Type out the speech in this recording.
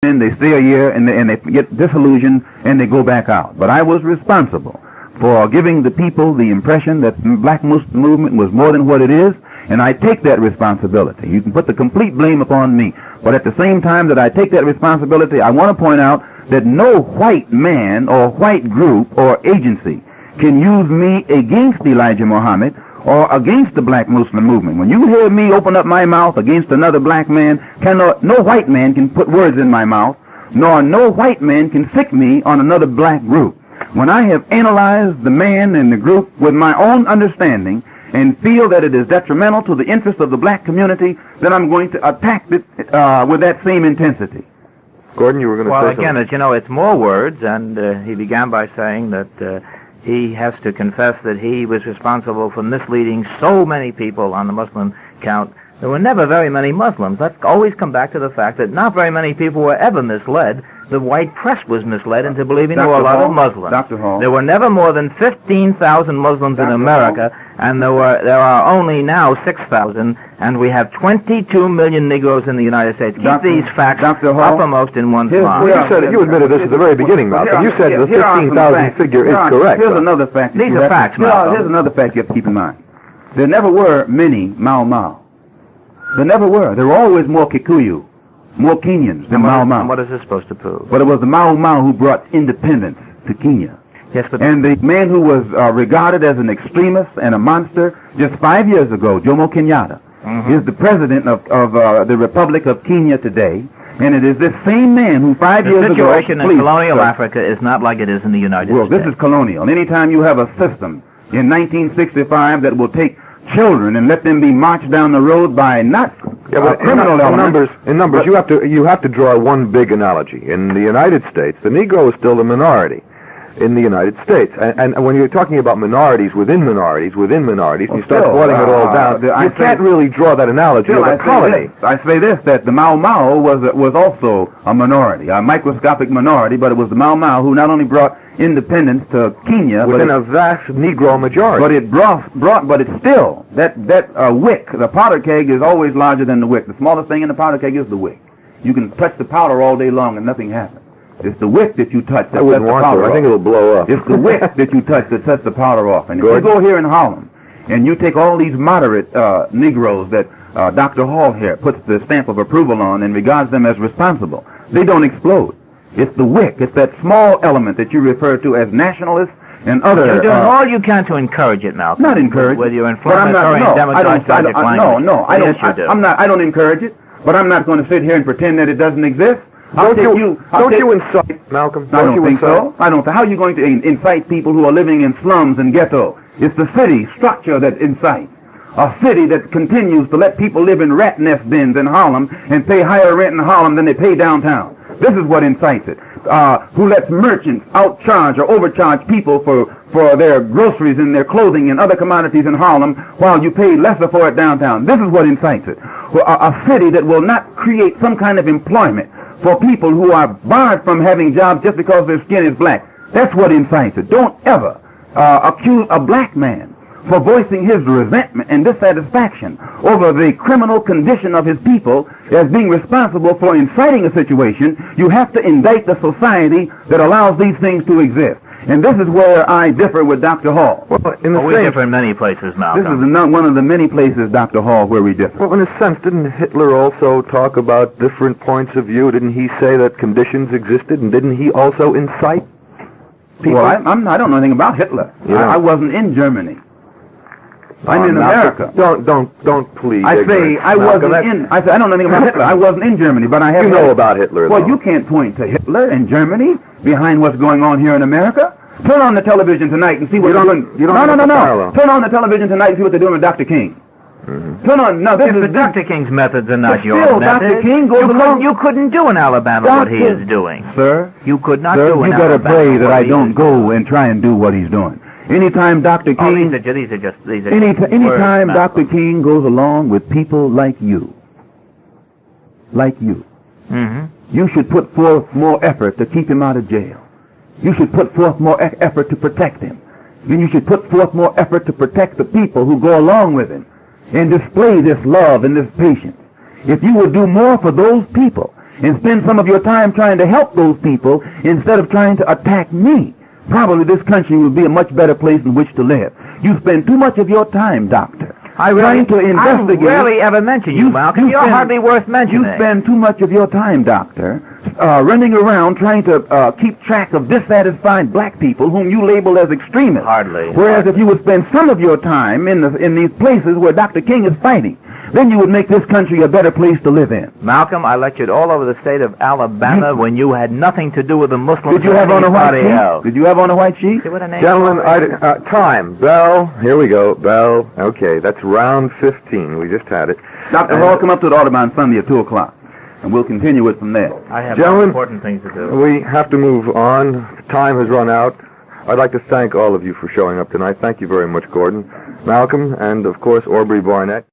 in, they stay a year, and they get disillusioned, and they go back out. But I was responsible for giving the people the impression that the black Muslim movement was more than what it is, and I take that responsibility. You can put the complete blame upon me, but at the same time that I take that responsibility, I want to point out that no white man or white group or agency can use me against Elijah Muhammad or against the black Muslim movement. When you hear me open up my mouth against another black man, no white man can put words in my mouth, nor no white man can sick me on another black group. When I have analyzed the man and the group with my own understanding and feel that it is detrimental to the interest of the black community, then I'm going to attack it with that same intensity. Gordon, you were going to say something. Well, again, as you know, it's more words, and he began by saying that he has to confess that he was responsible for misleading so many people on the Muslim count. There were never very many Muslims. Let's always come back to the fact that not very many people were ever misled. The white press was misled into believing there were a lot of Muslims. Dr. Hall. There were never more than 15,000 Muslims in America, and there are only now 6,000, and we have 22 million Negroes in the United States. Keep these facts uppermost in one's mind. You admitted this at the very beginning, Malcolm. You said the 15,000 figure is correct. Here's another fact. These are facts, Malcolm. Here's another fact you have to keep in mind. There never were many Mau Mau. There never were. There were always more Kikuyu, more Kenyans than Mau Mau. And what is this supposed to prove? But it was the Mau Mau who brought independence to Kenya. Yes, but and the man who was regarded as an extremist and a monster just 5 years ago, Jomo Kenyatta, is the president of the Republic of Kenya today. And it is this same man who 5 years ago... The situation in colonial Africa is not like it is in the United States. Well, this is colonial. Anytime you have a system in 1965 that will take children and let them be marched down the road by not criminal elements. In numbers, you have to draw one big analogy. In the United States, the Negro is still the minority in the United States. And when you're talking about minorities, within minorities, you start boiling it all down, you can't really draw that analogy of a colony. I say this, that the Mau Mau was also a minority, a microscopic minority, but it was the Mau Mau who not only brought independence to Kenya, within a vast Negro majority. But it but it's still, that wick, the powder keg is always larger than the wick. The smallest thing in the powder keg is the wick. You can touch the powder all day long and nothing happens. It's the wick that you touch that sets the powder off. I think it'll blow up. It's the wick that you touch that sets the powder off. And if you go here in Harlem, and you take all these moderate Negroes that Dr. Hall here puts the stamp of approval on and regards them as responsible, they don't explode. It's the wick. It's that small element that you refer to as nationalists and other... You're doing all you can to encourage it, Malcolm. Not encourage it. With your inflammatory and democratic language. I don't encourage it, but I'm not going to sit here and pretend that it doesn't exist. Don't you incite, Malcolm? I don't think so. I don't. How are you going to incite people who are living in slums and ghetto? It's the city structure that incites. A city that continues to let people live in rat nest dens in Harlem and pay higher rent in Harlem than they pay downtown. This is what incites it. Who lets merchants outcharge or overcharge people for their groceries and their clothing and other commodities in Harlem while you pay lesser for it downtown. This is what incites it. A city that will not create some kind of employment for people who are barred from having jobs just because their skin is black. That's what incites it. Don't ever accuse a black man for voicing his resentment and dissatisfaction over the criminal condition of his people as being responsible for inciting a situation. You have to indict the society that allows these things to exist. And this is where I differ with Dr. Hall. We differ in many places, Malcolm. This is one of the many places, Dr. Hall, where we differ. Well, in a sense, didn't Hitler also talk about different points of view? Didn't he say that conditions existed, and didn't he also incite people? Well, I don't know anything about Hitler. I wasn't in Germany. I'm in America. Don't please. I say I wasn't in. I say I don't know anything about Hitler. I wasn't in Germany, but I have. You know about Hitler. Well, you can't point to Hitler in Germany behind what's going on here in America. Turn on the television tonight and see what they're doing. No. Turn on the television tonight and see what they're doing with Dr. King. Turn on. No, this is Dr. King's methods are not your still, methods. Dr. King goes along. You couldn't do in Alabama what he is doing, sir. You could not do in Alabama. You better pray that I don't go and try and do what he's doing. Anytime Dr. King, anytime Dr. King goes along with people like you, you should put forth more effort to keep him out of jail. You should put forth more effort to protect him. Then you should put forth more effort to protect the people who go along with him and display this love and this patience. If you would do more for those people and spend some of your time trying to help those people instead of trying to attack me, probably this country would be a much better place in which to live. You spend too much of your time, Doctor, trying to investigate. I rarely ever mention you, Malcolm. You're hardly worth mentioning. You spend too much of your time, Doctor, running around trying to keep track of dissatisfied black people whom you label as extremists. Hardly. Whereas if you would spend some of your time in these places where Dr. King is fighting, then you would make this country a better place to live in. Malcolm, I lectured all over the state of Alabama when you had nothing to do with the Muslims. Did you have on a white sheet? Did you have on a white sheet? Gentlemen, time. Bell. Here we go. Bell. Okay, that's round 15. We just had it. Dr. Hall, come up to the Audubon Sunday at 2 o'clock, and we'll continue it from there. I have Gentlemen, important things to do. We have to move on. Time has run out. I'd like to thank all of you for showing up tonight. Thank you very much, Gordon, Malcolm, and, of course, Aubrey Barnett.